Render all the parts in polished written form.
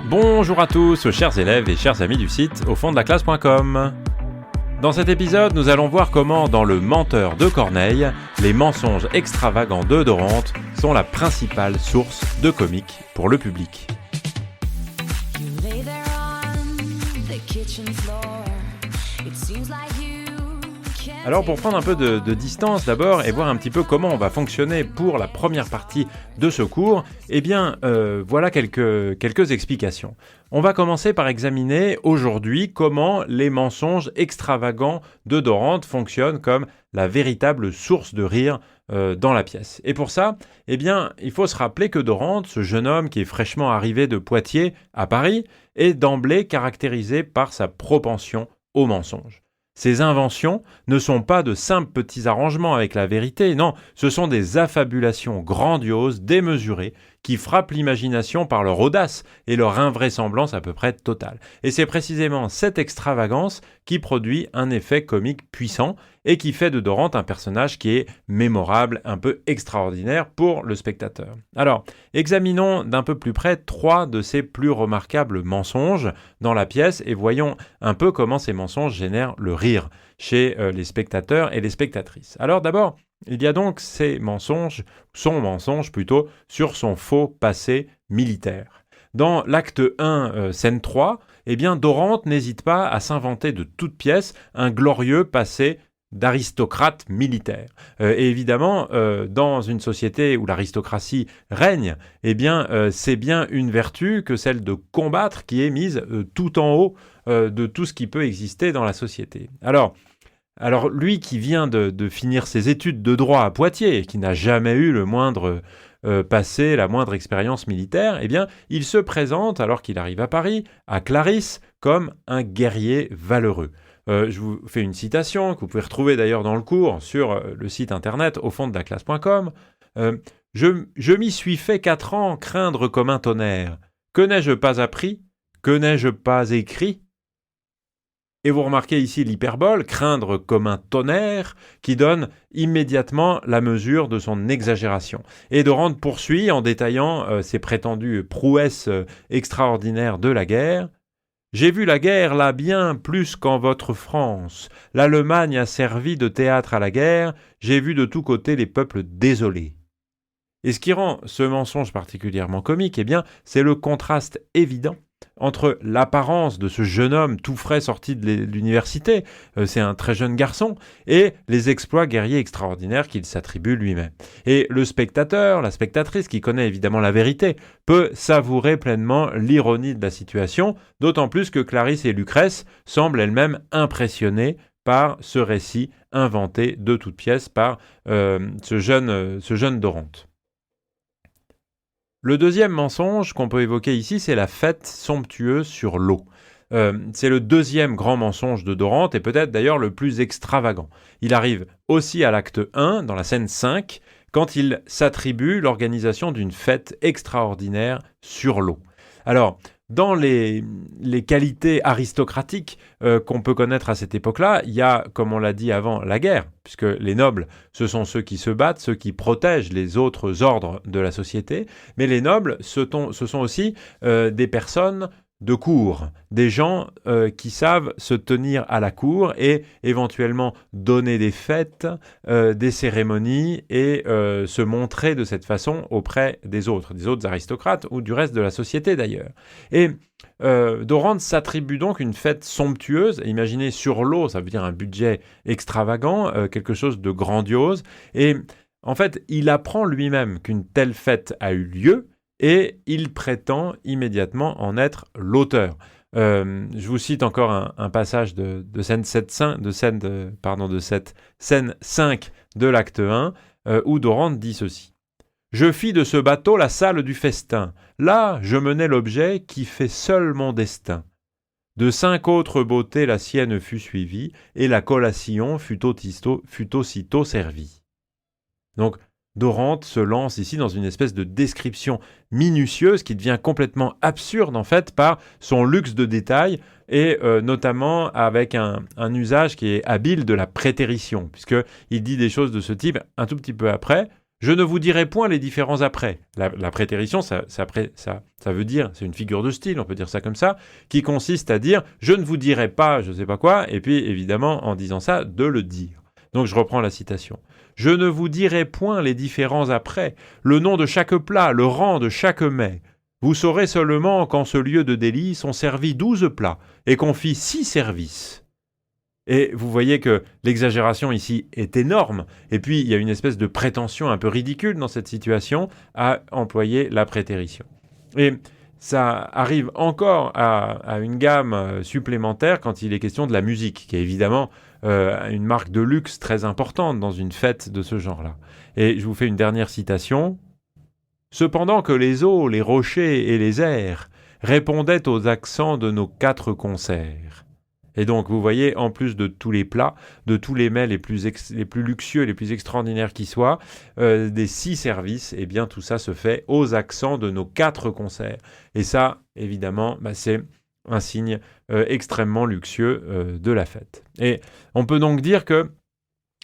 Bonjour à tous, chers élèves et chers amis du site au fond de la classe.com. Dans cet épisode, nous allons voir comment, dans Le Menteur de Corneille, les mensonges extravagants de Dorante sont la principale source de comique pour le public. Alors pour prendre un peu de distance d'abord et voir un petit peu comment on va fonctionner pour la première partie de ce cours, voilà quelques explications. On va commencer par examiner aujourd'hui comment les mensonges extravagants de Dorante fonctionnent comme la véritable source de rire dans la pièce. Et pour ça, il faut se rappeler que Dorante, ce jeune homme qui est fraîchement arrivé de Poitiers à Paris, est d'emblée caractérisé par sa propension au mensonge. Ces inventions ne sont pas de simples petits arrangements avec la vérité, non, ce sont des affabulations grandioses, démesurées, qui frappent l'imagination par leur audace et leur invraisemblance à peu près totale. Et c'est précisément cette extravagance qui produit un effet comique puissant et qui fait de Dorante un personnage qui est mémorable, un peu extraordinaire pour le spectateur. Alors, examinons d'un peu plus près 3 de ces plus remarquables mensonges dans la pièce et voyons un peu comment ces mensonges génèrent le rire chez les spectateurs et les spectatrices. Alors d'abord, il y a donc son mensonge plutôt, sur son faux passé militaire. Dans l'acte 1, scène 3, Dorante n'hésite pas à s'inventer de toute pièce un glorieux passé d'aristocrate militaire. Et évidemment, dans une société où l'aristocratie règne, c'est bien une vertu que celle de combattre qui est mise tout en haut de tout ce qui peut exister dans la société. Alors lui qui vient de finir ses études de droit à Poitiers et qui n'a jamais eu le moindre passé, la moindre expérience militaire, il se présente, alors qu'il arrive à Paris, à Clarisse, comme un guerrier valeureux. Je vous fais une citation que vous pouvez retrouver d'ailleurs dans le cours sur le site internet au fond de la classe.com. Je m'y suis fait 4 ans craindre comme un tonnerre. Que n'ai-je pas appris? Que n'ai-je pas écrit? Et vous remarquez ici l'hyperbole, craindre comme un tonnerre, qui donne immédiatement la mesure de son exagération. Et Dorante poursuit en détaillant ses prétendues prouesses extraordinaires de la guerre. J'ai vu la guerre là bien plus qu'en votre France. L'Allemagne a servi de théâtre à la guerre. J'ai vu de tous côtés les peuples désolés. Et ce qui rend ce mensonge particulièrement comique, c'est le contraste évident entre l'apparence de ce jeune homme tout frais sorti de l'université, c'est un très jeune garçon, et les exploits guerriers extraordinaires qu'il s'attribue lui-même. Et le spectateur, la spectatrice qui connaît évidemment la vérité, peut savourer pleinement l'ironie de la situation, d'autant plus que Clarisse et Lucrèce semblent elles-mêmes impressionnées par ce récit inventé de toutes pièces par ce jeune Dorante. Le deuxième mensonge qu'on peut évoquer ici, c'est la fête somptueuse sur l'eau. C'est le deuxième grand mensonge de Dorante et peut-être d'ailleurs le plus extravagant. Il arrive aussi à l'acte 1, dans la scène 5, quand il s'attribue l'organisation d'une fête extraordinaire sur l'eau. Alors, dans les qualités aristocratiques qu'on peut connaître à cette époque-là, il y a, comme on l'a dit avant, la guerre, puisque les nobles, ce sont ceux qui se battent, ceux qui protègent les autres ordres de la société, mais les nobles, ce sont aussi des personnes de cour, des gens qui savent se tenir à la cour et éventuellement donner des fêtes, des cérémonies et se montrer de cette façon auprès des autres aristocrates ou du reste de la société d'ailleurs. Et Dorante s'attribue donc une fête somptueuse, imaginez sur l'eau, ça veut dire un budget extravagant, quelque chose de grandiose, et en fait il apprend lui-même qu'une telle fête a eu lieu, et il prétend immédiatement en être l'auteur. Je vous cite encore un passage de cette scène 5 de l'acte 1, où Dorante dit ceci. « Je fis de ce bateau la salle du festin. Là, je menai l'objet qui fait seul mon destin. De 5 autres beautés la sienne fut suivie, et la collation fut aussitôt servie. » Donc, Dorante se lance ici dans une espèce de description minutieuse qui devient complètement absurde en fait par son luxe de détails et notamment avec un usage qui est habile de la prétérition, puisqu'il dit des choses de ce type un tout petit peu après. Je ne vous dirai point les différents après. La prétérition, ça veut dire, c'est une figure de style, on peut dire ça comme ça, qui consiste à dire « je ne vous dirai pas je ne sais pas quoi », et puis évidemment, en disant ça, de le dire. Donc je reprends la citation. « Je ne vous dirai point les différents après, le nom de chaque plat, le rang de chaque mets. Vous saurez seulement qu'en ce lieu de délices on servit 12 plats, et qu'on fit 6 services. » Et vous voyez que l'exagération ici est énorme. Et puis, il y a une espèce de prétention un peu ridicule dans cette situation à employer la prétérition. Et ça arrive encore à une gamme supplémentaire quand il est question de la musique, qui est évidemment une marque de luxe très importante dans une fête de ce genre-là. Et je vous fais une dernière citation. « Cependant que les eaux, les rochers et les airs répondaient aux accents de nos 4 concerts. » Et donc, vous voyez, en plus de tous les plats, de tous les mets les plus luxueux, les plus extraordinaires qui soient, des 6 services, eh bien, tout ça se fait aux accents de nos 4 concerts. Et ça, évidemment, c'est un signe extrêmement luxueux de la fête. Et on peut donc dire que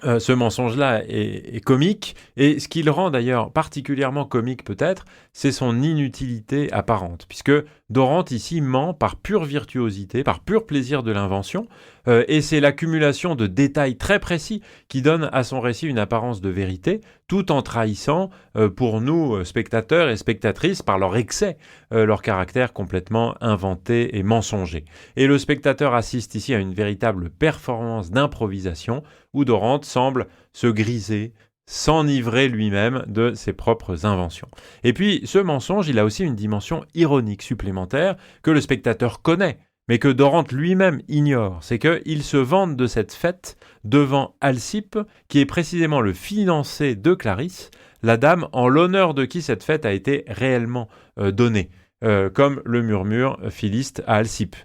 ce mensonge-là est comique, et ce qui le rend d'ailleurs particulièrement comique peut-être, c'est son inutilité apparente, puisque Dorante ici ment par pure virtuosité, par pur plaisir de l'invention, et c'est l'accumulation de détails très précis qui donne à son récit une apparence de vérité, tout en trahissant pour nous, spectateurs et spectatrices, par leur excès, leur caractère complètement inventé et mensonger. Et le spectateur assiste ici à une véritable performance d'improvisation, où Dorante semble se griser, s'enivrer lui-même de ses propres inventions. Et puis, ce mensonge, il a aussi une dimension ironique supplémentaire que le spectateur connaît, mais que Dorante lui-même ignore. C'est qu'il se vante de cette fête devant Alcippe, qui est précisément le fiancé de Clarisse, la dame en l'honneur de qui cette fête a été réellement donnée, comme le murmure Philiste à Alcippe.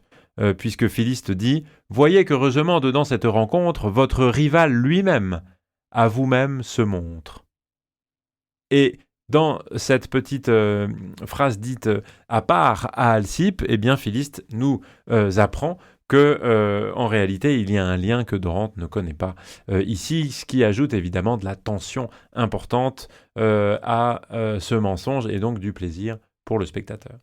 Puisque Philiste dit « Voyez qu'heureusement dedans cette rencontre, votre rival lui-même à vous-même se montre. » Et dans cette petite phrase dite à part à Alcippe, eh bien Philiste nous apprend que en réalité il y a un lien que Dorante ne connaît pas ici, ce qui ajoute évidemment de la tension importante à ce mensonge et donc du plaisir pour le spectateur.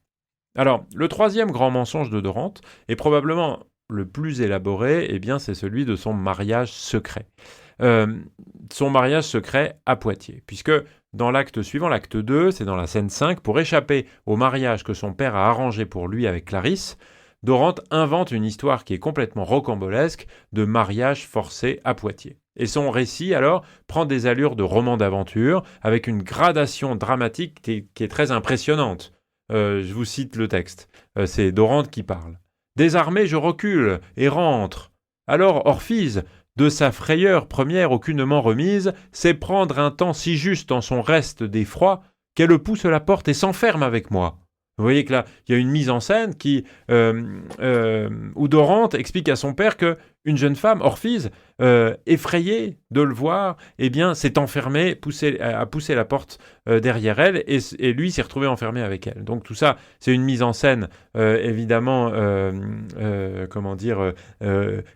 Alors, le troisième grand mensonge de Dorante, est probablement le plus élaboré, eh bien, c'est celui de son mariage secret. Son mariage secret à Poitiers, puisque dans l'acte suivant, l'acte 2, c'est dans la scène 5, pour échapper au mariage que son père a arrangé pour lui avec Clarisse, Dorante invente une histoire qui est complètement rocambolesque de mariage forcé à Poitiers. Et son récit, alors, prend des allures de roman d'aventure, avec une gradation dramatique qui est très impressionnante. Je vous cite le texte. C'est Dorante qui parle. « Désarmé, je recule et rentre. Alors Orphise, de sa frayeur première aucunement remise, sait prendre un temps si juste en son reste d'effroi qu'elle pousse la porte et s'enferme avec moi. » Vous voyez que là, il y a une mise en scène où Dorante explique à son père qu'une jeune femme, Orphise, effrayée de le voir, eh bien, s'est enfermée, a poussé la porte derrière elle, et lui s'est retrouvé enfermé avec elle. Donc tout ça, c'est une mise en scène évidemment,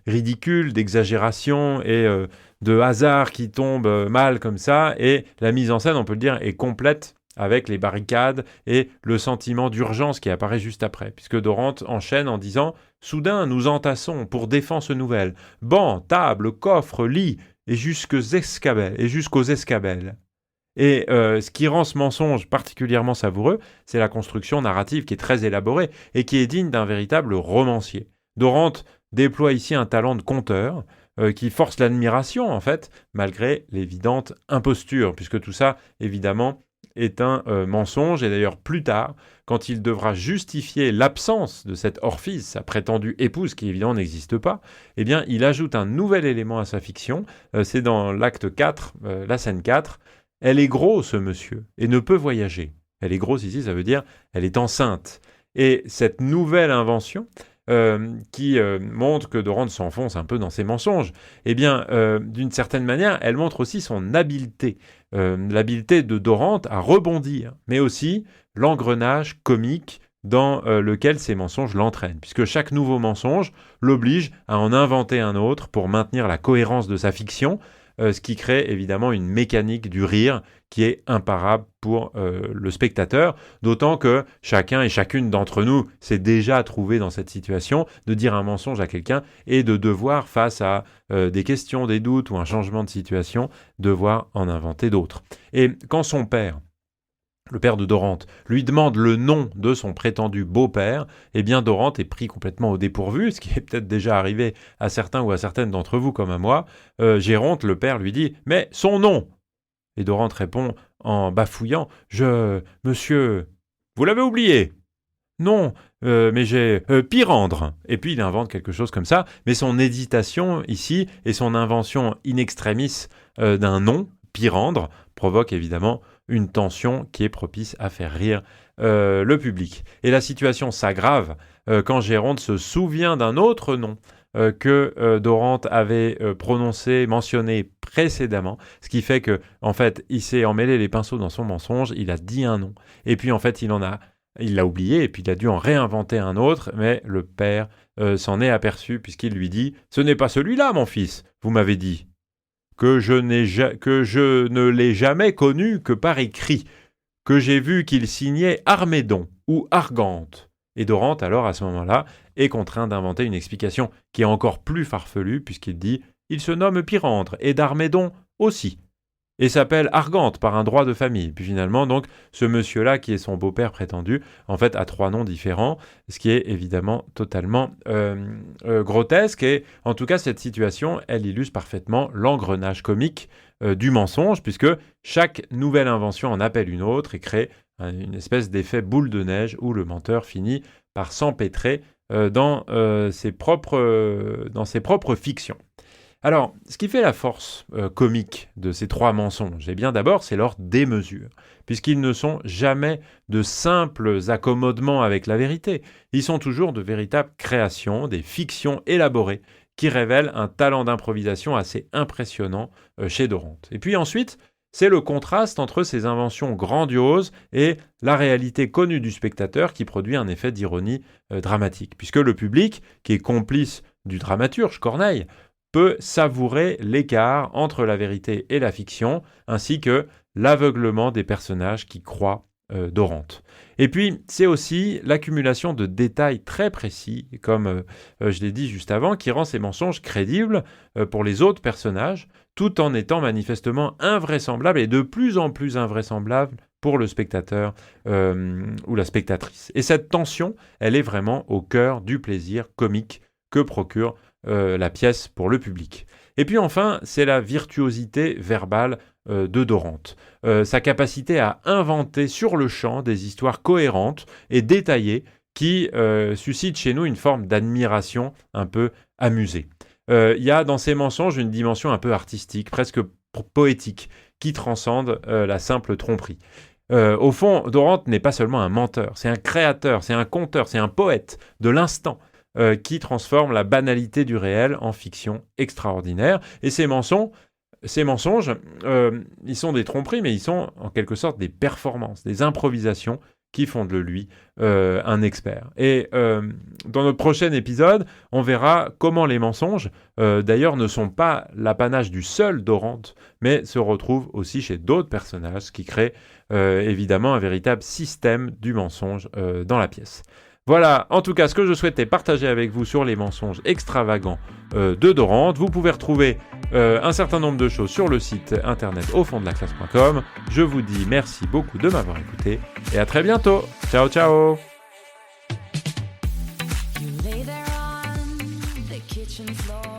ridicule, d'exagération et de hasard qui tombe mal comme ça. Et la mise en scène, on peut le dire, est complète, avec les barricades et le sentiment d'urgence qui apparaît juste après, puisque Dorante enchaîne en disant « Soudain, nous entassons pour défense nouvelle, bancs, tables, coffres, lits, et jusqu'aux escabelles. » Et ce qui rend ce mensonge particulièrement savoureux, c'est la construction narrative qui est très élaborée et qui est digne d'un véritable romancier. Dorante déploie ici un talent de conteur qui force l'admiration, en fait, malgré l'évidente imposture, puisque tout ça, évidemment, est un mensonge, et d'ailleurs plus tard, quand il devra justifier l'absence de cette Orphise, sa prétendue épouse, qui évidemment n'existe pas, eh bien il ajoute un nouvel élément à sa fiction, c'est dans l'acte 4, la scène 4, « Elle est grosse, monsieur, et ne peut voyager. » Elle est grosse ici, ça veut dire elle est enceinte. Et cette nouvelle invention, qui montre que Dorante s'enfonce un peu dans ses mensonges, eh bien, d'une certaine manière, elle montre aussi son habileté, l'habileté de Dorante à rebondir, mais aussi l'engrenage comique dans lequel ces mensonges l'entraînent, puisque chaque nouveau mensonge l'oblige à en inventer un autre pour maintenir la cohérence de sa fiction, ce qui crée évidemment une mécanique du rire qui est imparable pour le spectateur, d'autant que chacun et chacune d'entre nous s'est déjà trouvé dans cette situation de dire un mensonge à quelqu'un et de devoir, face à des questions, des doutes ou un changement de situation, devoir en inventer d'autres. Et quand son père, le père de Dorante, lui demande le nom de son prétendu beau-père, eh bien Dorante est pris complètement au dépourvu, ce qui est peut-être déjà arrivé à certains ou à certaines d'entre vous comme à moi. Géronte, le père, lui dit « Mais son nom !» Et Dorante répond en bafouillant « Monsieur, vous l'avez oublié !»« Non, mais j'ai Pyrandre !» Et puis il invente quelque chose comme ça, mais son hésitation ici et son invention in extremis d'un nom, Pyrandre, provoque évidemment une tension qui est propice à faire rire le public. Et la situation s'aggrave quand Géronte se souvient d'un autre nom que Dorante avait mentionné précédemment, ce qui fait que, en fait, il s'est emmêlé les pinceaux dans son mensonge, il a dit un nom, et puis en fait, il l'a oublié, et puis il a dû en réinventer un autre, mais le père s'en est aperçu, puisqu'il lui dit « Ce n'est pas celui-là, mon fils, vous m'avez dit. » Que je ne l'ai jamais connu que par écrit, que j'ai vu qu'il signait Armédon ou Argante. Et Dorante, alors, à ce moment-là, est contraint d'inventer une explication qui est encore plus farfelue, puisqu'il dit « Il se nomme Pyrandre, et d'Armédon aussi. » Et s'appelle Argante par un droit de famille. Puis finalement, donc, ce monsieur-là, qui est son beau-père prétendu, en fait, a 3 noms différents, ce qui est évidemment totalement grotesque. Et en tout cas, cette situation, elle illustre parfaitement l'engrenage comique du mensonge, puisque chaque nouvelle invention en appelle une autre et crée une espèce d'effet boule de neige où le menteur finit par s'empêtrer dans ses propres fictions. Alors, ce qui fait la force comique de ces 3 mensonges, eh bien d'abord, c'est leur démesure, puisqu'ils ne sont jamais de simples accommodements avec la vérité. Ils sont toujours de véritables créations, des fictions élaborées, qui révèlent un talent d'improvisation assez impressionnant chez Dorante. Et puis ensuite, c'est le contraste entre ces inventions grandioses et la réalité connue du spectateur qui produit un effet d'ironie dramatique, puisque le public, qui est complice du dramaturge Corneille, peut savourer l'écart entre la vérité et la fiction, ainsi que l'aveuglement des personnages qui croient Dorante. Et puis, c'est aussi l'accumulation de détails très précis, comme je l'ai dit juste avant, qui rend ces mensonges crédibles pour les autres personnages, tout en étant manifestement invraisemblables et de plus en plus invraisemblables pour le spectateur ou la spectatrice. Et cette tension, elle est vraiment au cœur du plaisir comique que procure la pièce pour le public. Et puis enfin, c'est la virtuosité verbale de Dorante. Sa capacité à inventer sur le champ des histoires cohérentes et détaillées qui suscitent chez nous une forme d'admiration un peu amusée. Il y a dans ses mensonges une dimension un peu artistique, presque poétique, qui transcende la simple tromperie. Au fond, Dorante n'est pas seulement un menteur, c'est un créateur, c'est un conteur, c'est un poète de l'instant. Qui transforme la banalité du réel en fiction extraordinaire. Et ces mensonges, ils sont des tromperies, mais ils sont en quelque sorte des performances, des improvisations qui font de lui un expert. Et dans notre prochain épisode, on verra comment les mensonges, d'ailleurs, ne sont pas l'apanage du seul Dorante, mais se retrouvent aussi chez d'autres personnages, qui créent évidemment un véritable système du mensonge dans la pièce. Voilà, en tout cas, ce que je souhaitais partager avec vous sur les mensonges extravagants de Dorante. Vous pouvez retrouver un certain nombre de choses sur le site internet aufonddelaclasse.com. Je vous dis merci beaucoup de m'avoir écouté et à très bientôt. Ciao, ciao. You lay there on the kitchen floor.